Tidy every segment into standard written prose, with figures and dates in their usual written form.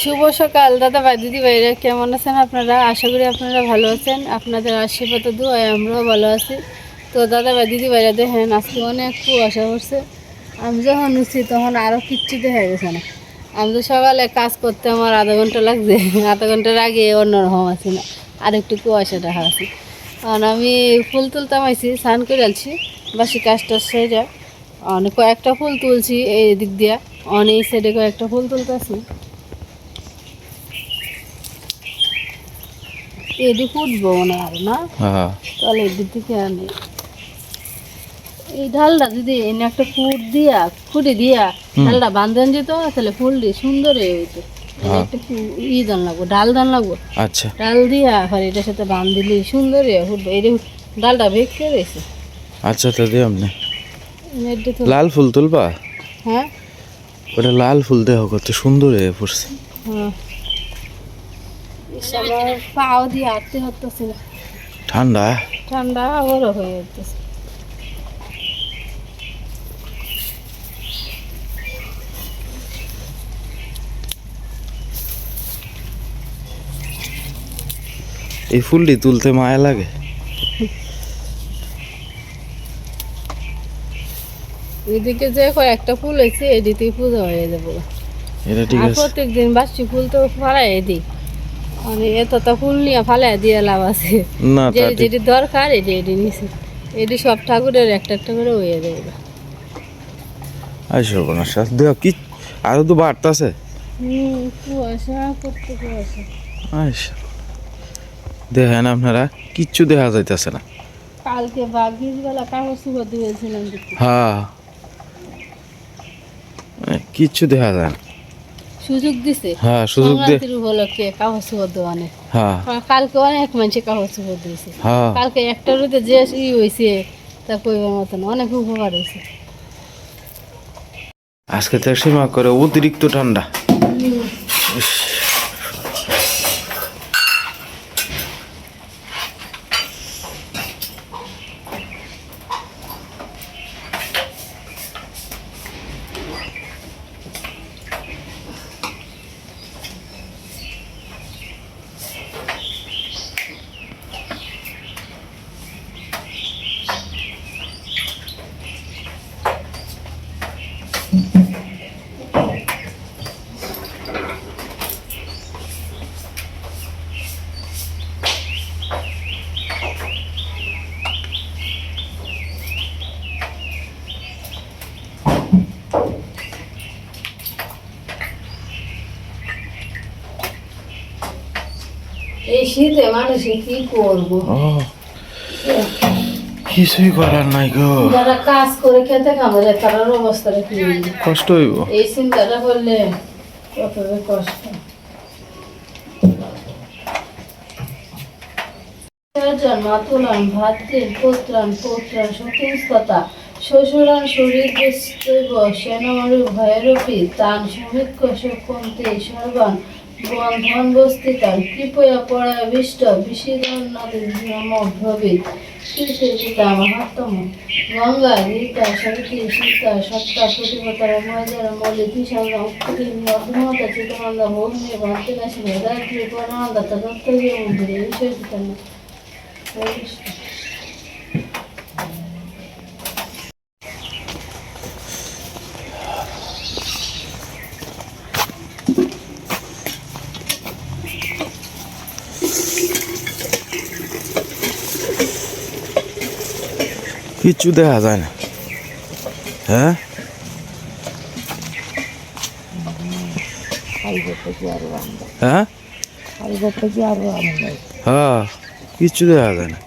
শুভ সকাল দাদা ভাই দিদি ভাইরা, কেমন আছেন আপনারা? আশা করি আপনারা ভালো আছেন। আপনাদের আশীর্বাদ দোয়ায় আমরাও ভালো আছি। তো দাদা ভাই দিদি ভাইরা দেখেন, আজকে অনেক কুয়াশা পড়ছে। আমি যখন উঠছি তখন আরও কিচ্ছু দেখা গেছে না। আমি তো সকালে কাজ করতে আমার আধা ঘন্টা লাগছে, আধা ঘন্টার আগে অন্যরকম আছি না, আর একটু কুয়াশা দেখা আছে। কারণ আমি ফুল তুলতাম আইছি, স্নান করে আলছি, বাসি কাজটা সেরে অনেক কয়েকটা ফুল তুলছি এই দিক দিয়া, অনেক সাইডে কয়েকটা ফুল তুলতেছি। এদিক উঠবো মনে হয় না, তাহলে এদিক থেকে আনি এই ঢালটা যদি এনে একটা খুঁটি দিয়া ঢালটা বান্ধন যেত, তাহলে ফুলটি সুন্দর হয়ে হইতো। একটা দান লাগবো, ডাল দান লাগবো। আচ্ছা, ডাল দিয়া আর এটার সাথে বান দিলে সুন্দর হয়ে ফুটবে। এই ডালটা ভেঙে রয়েছে। আচ্ছা, তা দিও আপনি লাল ফুল তুলবা? হ্যাঁ, ওটা লাল ফুল দেহ কত সুন্দর হয়ে পড়ছে। হ্যাঁ, আমার পাও দিয়ে হাঁটতে হতেছে না, ঠান্ডা ঠান্ডা আবারও হয়ে যেতেছে। এই ফুলটি তুলতে মায়া লাগে। এদিকে যে কয়েকটা ফুল হয়েছে এদিকেই পুজো হয়ে যাবো। এটা ঠিক আছে। প্রত্যেকদিন বাসি ফুল তো ফালাই দিই, মানে এতটা ফুল নিয়ে ফালাই দিয়ে লাভ আছে না। যেটি দরকার এটি নিছি, এটি সব ঠাকুরের একটা একটা করে হয়ে যাবে। আইসো না শাস দেখ কি আরো তো বাড়তাছে। কুয়াশা করতে কুয়াশা। আইসো দেখেন আপনারা, কিচ্ছু দেখা যাইতেছে না। কালকে বাগির বেলা কাগজ সুগর দিয়েছিলাম, হ্যাঁ, কিচ্ছু দেখা যায় না। সুযোগ দিছে, হ্যাঁ সুযোগ দিয়ে উপলক্ষে কাগজ সুগর দেওয়ানে। হ্যাঁ, কালকে অনেক মানুষে কাগজ সুগর দিয়েছে। হ্যাঁ, কালকে একটা রুতে যে হয়েছে তা কইবার মতন, অনেক উপকার হয়েছে। আজকে তো সীমা করে অতিরিক্ত ঠান্ডা। এই শীতে মানুষে কি করবো, কিছুই করার নাই গো। যারা কাজ করে খেতে খামারে তার অবস্থাটা কি কষ্ট হইব। এই চিন্তাটা করলে কত কষ্ট। মাতুলান ভাতৃ পুত্রান পুত্রান সতীস্ততা শ্বশুরান শরীর দৈব সেনমরু ভৈরবী তান সমীক্ষ শকুন্তে সর্বান বন্ধন বস্তিতান কৃপয়া পরাবিষ্ট বিষিদন্নভবিত কৃষিতা মহাত্তম গঙ্গা রীতা সবিতি সীতা সত্তা প্রতিপতারা ময়দারা মৌলিক সঙ্গা উৎপত্তি অধমতা চিতনন্দা ভগ্নি ভান্তিকাশী ভেদাত্রী পরমানন্দা তদত্তরীয় মন্দিরে ঈশ্বর কিচ্ছু দেখা যায় না। হ্যাঁ, হ্যাঁ, হ্যাঁ, কিচ্ছু দেখা যায় না।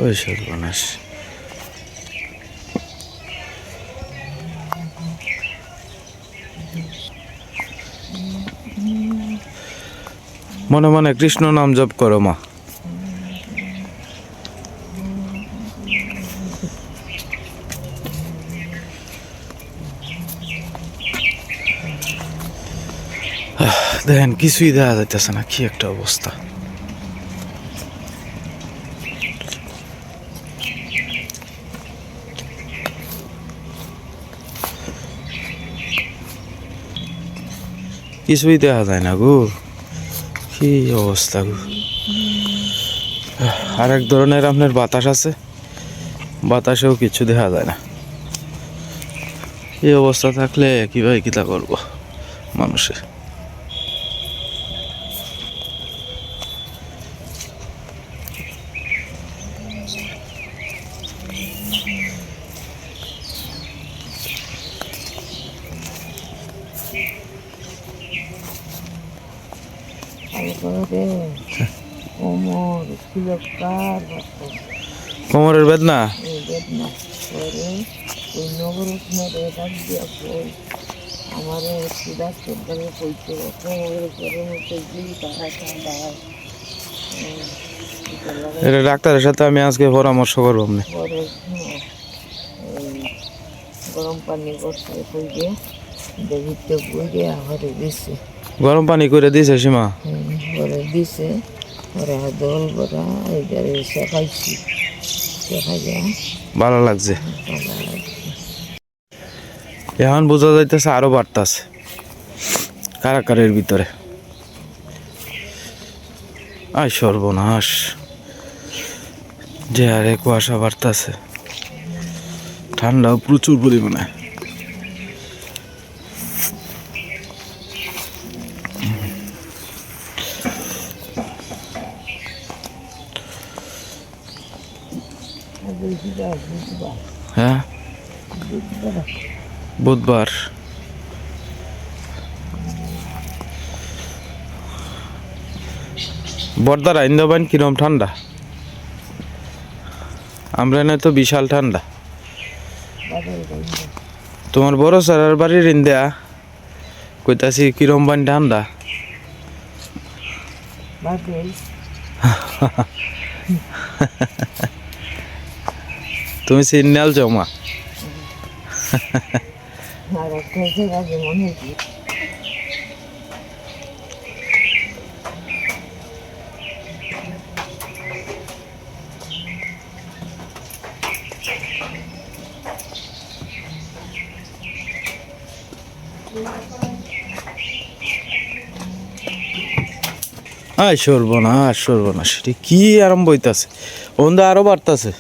ওই সর্বনাশ। মনে মনে কৃষ্ণ নাম জপ করো মা। দেখেন কিছুই দেখা যাইতেছে না, কি একটা অবস্থা। কিছুই দেখা যায় না গো, কি অবস্থা গো। আর এক ধরনের আপনার বাতাস আছে, বাতাসেও কিছু দেখা যায় না। এই অবস্থা থাকলে কিভাবে কিতা করবো মানুষে। কোমর কার কোমরের বেদনা, বেদনা করে ওই নবরত্নরে ডাক দিয়া কই আমার একটু ডাক্তার ধরে কইতে কোমরের উপরে মতো জি তারা দাঁড়ায় এটা ডাক্তারের সাথে আমি আজকে পরামর্শ করবো আপনি। পরে গরম পানি করতে কইবে দেখিতে বইরে আবার দিছে গরম পানি করে দিয়েছে সীমা। পরে দিছে পরে দল বড়া এইটারে শেখাইছি শেখাইয়া ভালো লাগছে। এখন বোঝা যাইতেছে আরো বাড়তাছে কারাকারের ভিতরে। আয় সর্বনাশ, যে আরে কুয়াশা বাড়তাছে, ঠান্ডাও প্রচুর পরিমাণে। হ্যাঁ, বুধবার। বর্দার আইন্দাবান কিরম ঠান্ডা, আমরা এনে তো বিশাল ঠান্ডা। তোমার বড় স্যারের বাড়ির ইন্দিয়া কইতাছি কিরম বান ঠান্ডা। তুমি সিগন্যাল জমা আয় সর্বনাশ সর্বনাশ, এটা কি আরম্ভ হইতাছে, ওন্দা আরো বাড়তাছে।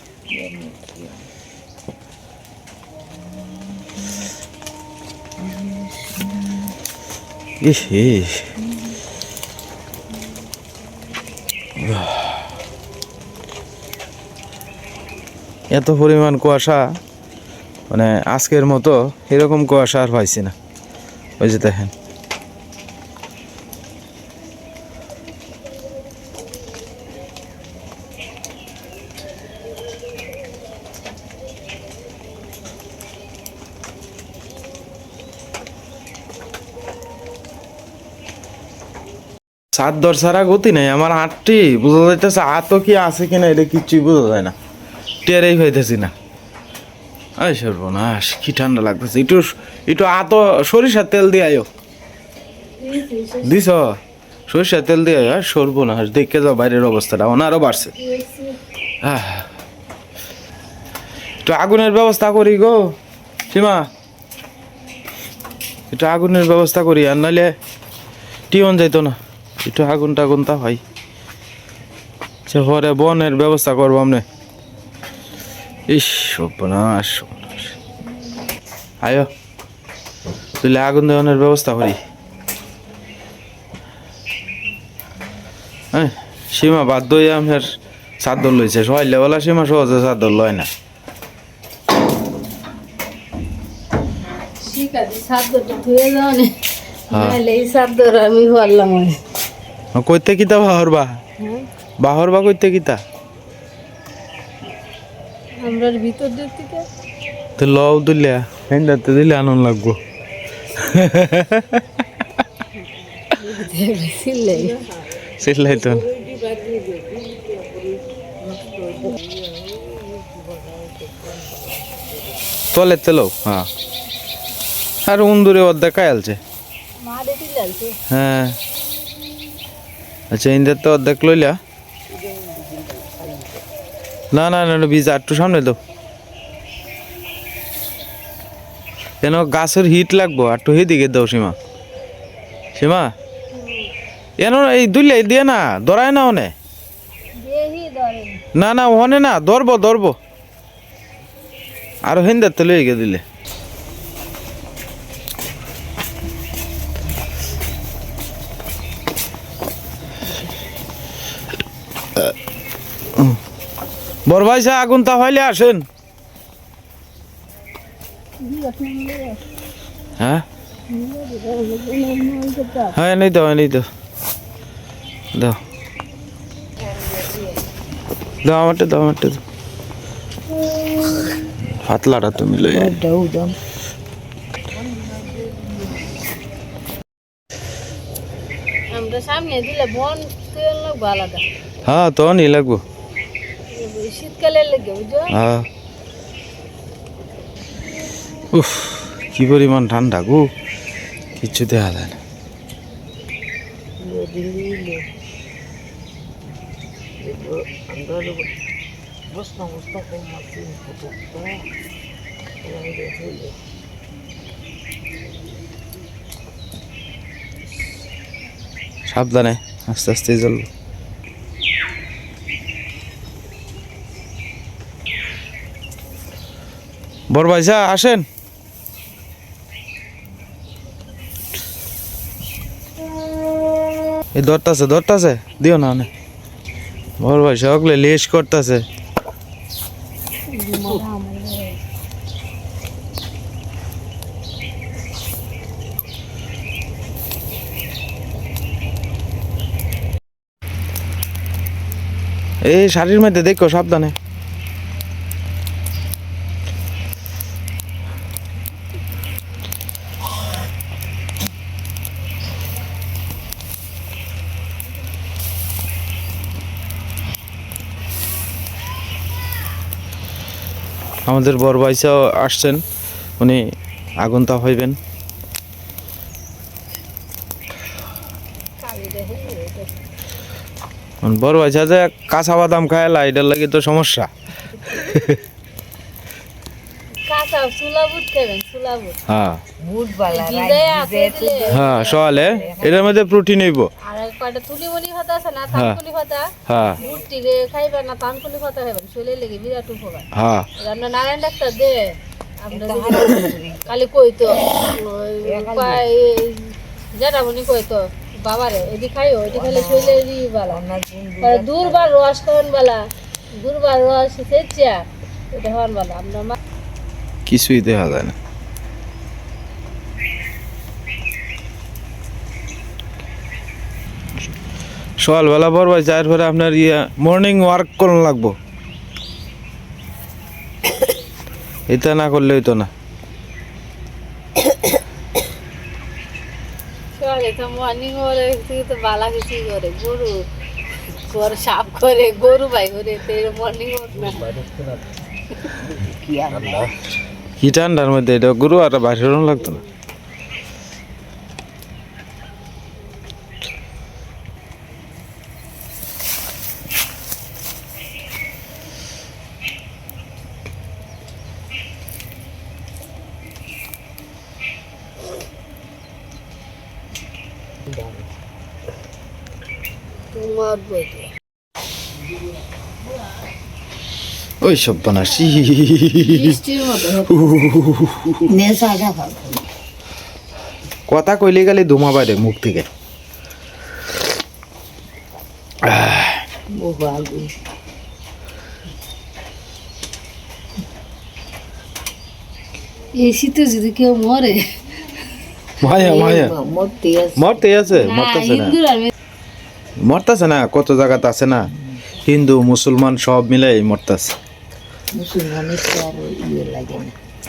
এত পরিমাণ কুয়াশা, মানে আজকের মতো এরকম কুয়াশা আর পাইছি না। ওই যে দেখেন, চাঁদ ছাড়া গতি নাই আমার। হাতটি বোঝা যাইতেছে হাতও কি আছে কিনা এটা কিচ্ছুই বোঝা যায় না, টেরেই হইতেছি না। আই সর্বনাশ, কি ঠান্ডা লাগতেছে। একটু একটু আতো সরিষার তেল দিয়ে আয়ো, দিছ সরিষার তেল দিয়ে আয়। সর্বনাশ, দেখে যাও বাইরের অবস্থাটা আরো বাড়ছে। একটু আগুনের ব্যবস্থা করি গো সীমা, একটু আগুনের ব্যবস্থা করি, আর নাহলে টিউন যাইতো না। একটু আগুন টাগুন তা হয়, পরে বনের ব্যবস্থা করবো আপনি। ইস সর্বনাশ সর্বনাশ, আয়ো তুইলে আগুন দেওয়ানোর ব্যবস্থা করি। হ্যাঁ, সীমা বাধ্য হয়ে আপনার চাদর লইছে, সহাইলে বলা সীমা সহজে চাদর লয় না। ঠিক আছে, সাদ্দরটা ধুয়ে যাও নে, নাহলে এই সাদ্দর আমি পারলাম না। কইতে কিতা বাহরবা, বাহরবা কইতে কিতা আমরা ভিতর দিক থেকে তো লও দিলে হেন্দাতে দিলে আনন্দ লাগবো। সিলাই তো তলে তেলো। হ্যাঁ, আর উন্দুরে অর্ধেক কায়ালছে। হ্যাঁ, আচ্ছা ইন্দের তো অর্ধেক লইলা। না না না, বীজ একটু সামনে দাও, কেন গাছের হিট লাগবো। একটু হেদিকে দাও সীমা, সীমা এন এই দুইলে দিয়ে না ধরায় না ওনে দেহি ধরে না না ওনে না ধরবো আর হিন্দার তো লয়ে গিয়ে দিলে বড় ভাই সা আগুন তা হইলে আসেন হ্যাঁ হ্যাঁ নেই তো দাও আমারটা দাও পাতলাটা তুমি লই আয়। দাও দাম আমরা সামনে দিলে বন তেল লাগবো আলাদা হ্যাঁ তো নি লাগবো শীতকালে লেগে বুঝো হ্যাঁ উফ কি পরিমাণ ঠান্ডা গো কিচ্ছু দেখা যায় না বসনা কম মাছি সাবধানে আস্তে আস্তে জ্বলবো বড় ভাই সা আসেন এই ধরতাছে দিও না অনেক বড় ভাই সকলে লেশ করতেছে এই শাড়ির মধ্যে দেখো সাবধানে আমাদের বড় ভাইসাও আসছেন উনি আগুন তা হইবেন বড় ভাইসা যে কাঁচা বাদাম খায়লা এটার লাগে তো সমস্যা কাঁচা সুলাবুট খাবেন সুলাবুট হ্যাঁ বুট বালা ভিজায় আছে দিলে হ্যাঁ সকালে এটার মধ্যে প্রোটিন হইব আর কয়টা তুলি বলি কথা আছে না তানকুলি কথা হ্যাঁ বুট টিকে খাইবেন না তানকুলি কথা খাইবেন শরীরে লেগে বিরাট উপকার হ্যাঁ আমরা নারায়ণ ডাক্তার দে আমরা কালি কইতো যেটা বলি কইতো বাবারে এদি খাইও এদি খাইলে শরীরে বালা দুর্বার রস খাওয়ান বালা দুর্বার রস সেচা এটা হওয়ান বালা আমরা কিছুই দেখা যায় না সকালবেলা বড় ভাই যার পরে আপনার মর্নিং ওয়ার্ক করুন লাগবো এটা না করলে হইতো না সকালে তো মর্নিং ওরে তো বালা কিছু করে গরু ঘর সাফ করে গরু বাই করে মর্নিং ওয়াক না কি ঠান্ডার মধ্যে এটা গরু আর বাইরে লাগতো না তোমার বইতে ওই সব বানাসি বৃষ্টির মতো নেশাটা খাবো কথা কইলে গেলে ধুমা বাইরে মুখ থেকে বাবু এই শীতে যদি কেউ মরে মায়া মরতে আছে মরতে আছে মরতেছে না হিন্দুর আর মরতেছে না কত জায়গাতে আছে না হিন্দু মুসলমান সব মিলে মরতেছে মুসলমানের তো আর ইয়ে লাগে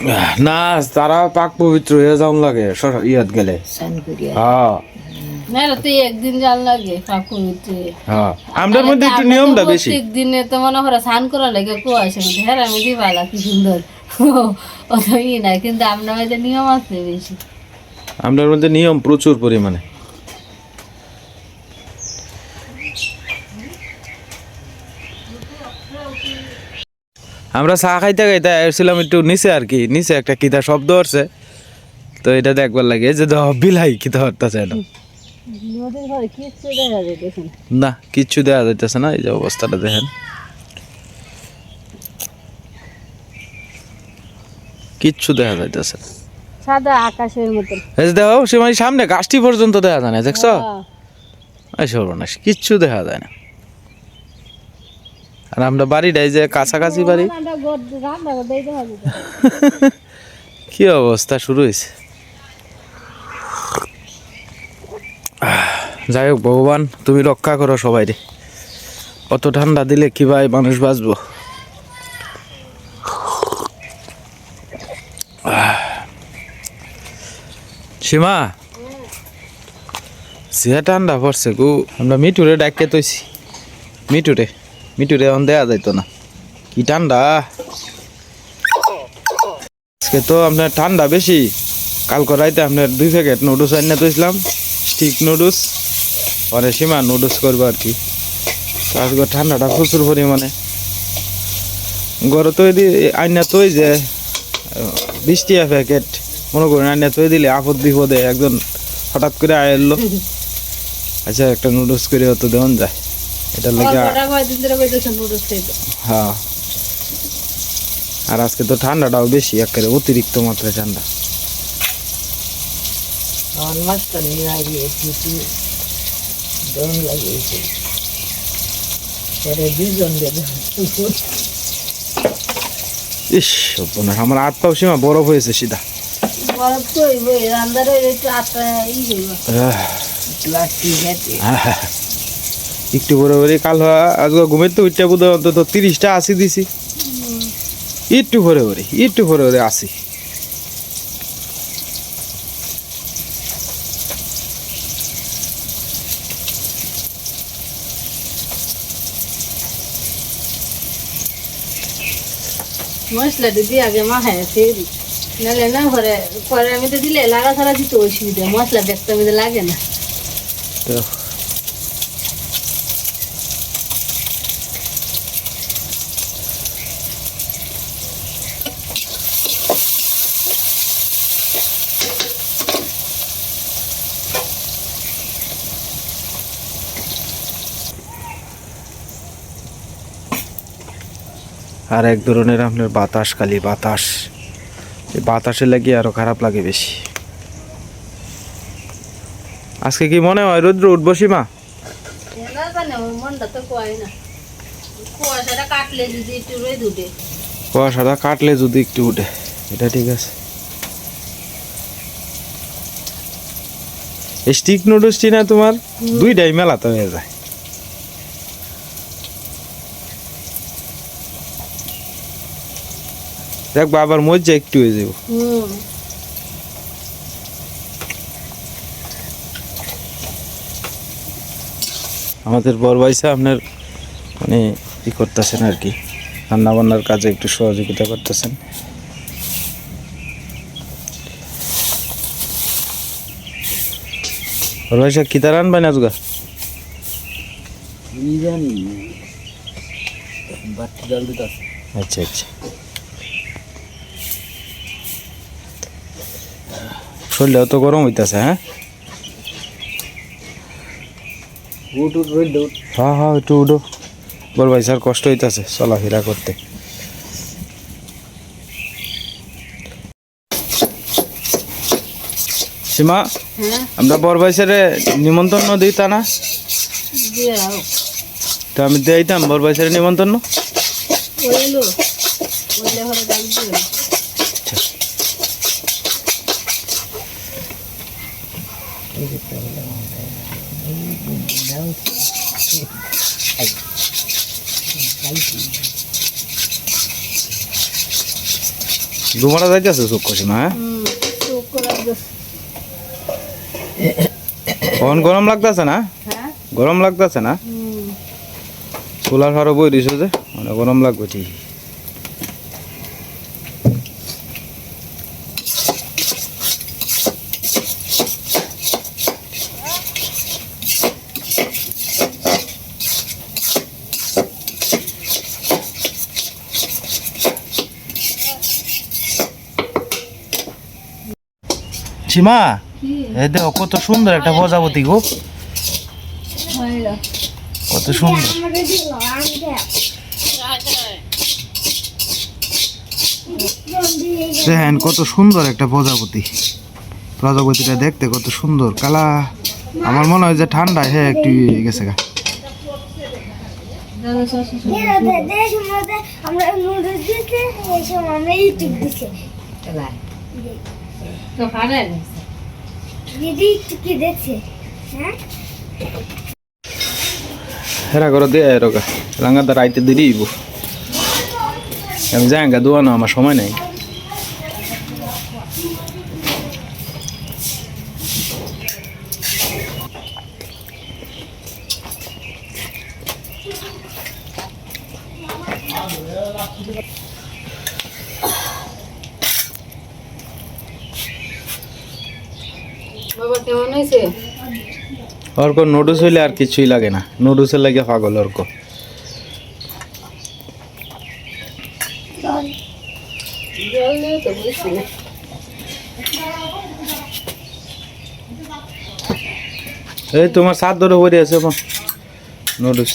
না না তারা পাক পবিত্র হয়ে যাওন লাগে ইয়াত গেলে স্নান করিয়া হ্যাঁ না তো একদিন জাল লাগে পাকুতে হ্যাঁ আমাদের মধ্যে একটু নিয়মটা বেশি প্রত্যেক দিনে তো মনে করে স্নান করা লাগে কুয়াশে হ্যাঁ আমি দি ভালো কি সুন্দর অত ই না কিন্তু আপনার মধ্যে নিয়ম আছে বেশি আমাদের মধ্যে নিয়ম প্রচুর পরিমাণে আমরা চা খাইতে খাইতে আসছিলাম একটু নিচে আর কি নিচে একটা কিতা শব্দ হচ্ছে তো এটা দেখবার লাগে যে বিলাক কিতা হরতেছে না নদীর ঘরে কিচ্ছু দেখা যায় দেখুন। না কিচ্ছু দেওয়া যাইতেছে না, এই যে অবস্থাটা দেখেন, কিচ্ছু দেখা যাইতেছে না। সাদা আকাশের মতন। এই যে দেখো সীমার সামনে গাছটি পর্যন্ত দেখা যায় না, দেখছো? হ্যাঁ। এই সর্বনাশ, কিচ্ছু দেখা যায় না। আর আমরা বাড়িটাই যে কাছাকাছি বাড়ি, রান্না করতে এই দেখা যেত। কি অবস্থা শুরু হয়েছে। যাই হোক ভগবান তুমি রক্ষা করো সবাই রে, অত ঠান্ডা দিলে কি ভাই মানুষ বাঁচবো। সীমা সে ঠান্ডা পড়ছে গো, আমরা মিঠুরে ডাকে তৈছি, মিঠুরে এখন দেয়া যাইতো না, কি ঠান্ডা আজকে। তো আপনার ঠান্ডা বেশি, কালকে রাইতে আপনার 2 প্যাকেট নুডলস আনিয়ে তৈছিলাম, স্টিক নুডলস, পরে সীমা নুডলস করবো আর কি। তো আজকে ঠান্ডাটা প্রচুর পরিমাণে, ঘরে তৈরি আইনা তৈ যে 20 টিয়া প্যাকেট মনে করেন আইনা তৈ দিলে আপদ বিপদে একজন হঠাৎ করে আইলো, আচ্ছা একটা নুডলস করে অত দেওয়ান যায়, এটার লেগে। হ্যাঁ, আর আজকে তো ঠান্ডাটাও বেশি, একেবারে অতিরিক্ত মাত্রায় ঠান্ডা। আমার মাছটা নিয়ে লাগিয়েছি, দম লাগিয়েছি, পরে 2 জন দেবে। ইস সর্বনাশ, আমার হাত পাও সীমা বরফ হয়েছে সিধা। বরফ তো হইবই, রান্নারে একটু আটটা ই হইব। প্লাস্টিক ঘেটে একটু করে করে কাল আজকে ঘুমের তো উঠতে বোধ অন্তত 30টা 80 দিছি, একটু করে আসি। মশলাটা দিয়ে আগে মাখায় ফেরি, নাহলে না ঘরে পরে আমি তো দিলে লাগা ছাড়া দিতে অসুবিধা, মশলা দেখতে আমি লাগে না। তো আর এক ধরনের আপনার বাতাস, খালি বাতাস, এই বাতাসে লাগে আরো খারাপ লাগে বেশি। আজকে কি মনে হয় রৌদ্র উঠবো সীমা? না জানে ওর মনটা তো কয় না, কুয়াশাটা কাটলে যদি একটু রোদ উঠে। কুয়াশাটা কাটলে যদি একটু উঠে, এটা ঠিক আছে। স্টিক নুডলসটি না তোমার 2টাই মেলাতে হয়ে যায়। দেখ বাবার মজ্জা একটু হয়ে যাব। আমাদের বড় ভাইসা আপনার মানে কি করতেছেন আর কি, রান্না বান্নার কাজে একটু সহযোগিতা করতেছেন। বড় ভাইসা কি তার আনবেন আজগা? জানি বাটি ডাল দিতে। আচ্ছা আচ্ছা, শরীরটাও তো গরম হইতেছে। হ্যাঁ হ্যাঁ হ্যাঁ একটু উঠো, বড় ভাই স্যার কষ্ট হইতেছে চলাফেরা করতে। সীমা হ্যাঁ আমরা বড় ভাই স্যারে নিমন্ত্রণ দিতা না, দিয়ে আও তো আমি দিতাম বড় ভাই স্যারের নিমন্ত্রণ। ওইলো ওইলে ঘরে ডাল দিও। ঘুমারা যাইতেছে চোখ সীমা? হ্যাঁ চোখ করে দোষ। কখন গরম লাগতেছে না? হ্যাঁ গরম লাগতেছে না? কুলার ফারও বই দিছো যে মানে গরম লাগবে ঠিক। সীমা এই দেখো কত সুন্দর একটা প্রজাপতি গো, হয়রা কত সুন্দর। দেখেন কত সুন্দর একটা প্রজাপতি, প্রজাপতিটা দেখতে কত সুন্দর কালা। আমার মনে হয় যে ঠান্ডা হ্যাঁ একটু ইয়ে গেছে গা। দাদা শাশু আমরা নুডলস দিতে এই সময় আমরা ইউটিউব দিছে তো খারাপ দিদি একটু কি দেখছে হ্যাঁ হেরা করে দিয়ে এরকা রাঙ্গাতে রাইতে দিই আমি যাই গা দোয়ানো, আমার সময় নেই। বাবা কেমন হয়েছে? ওর কোন নুডলস হইলে আর কিছুই লাগে না, নুডলসের লাগে পাগল ওর কো। জল দিয়ে তো বুঝছি না। এই তোমার সাত ধরে পড়ে আছে নুডলস।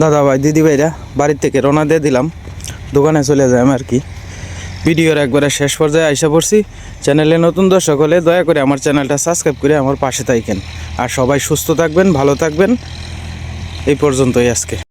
দাদা ভাই দিদি ভাইরা বাড়ির থেকে রওনা দিয়ে দিলাম, দোকানে চলে যাই আর কি। ভিডিওর একবারে শেষ পর্যায়ে আইসা পড়ছি। চ্যানেলে নতুন দর্শক হলে দয়া করে আমার চ্যানেলটা সাবস্ক্রাইব করে আমার পাশে থাকেন। আর সবাই সুস্থ থাকবেন, ভালো থাকবেন। এই পর্যন্তই আজকে।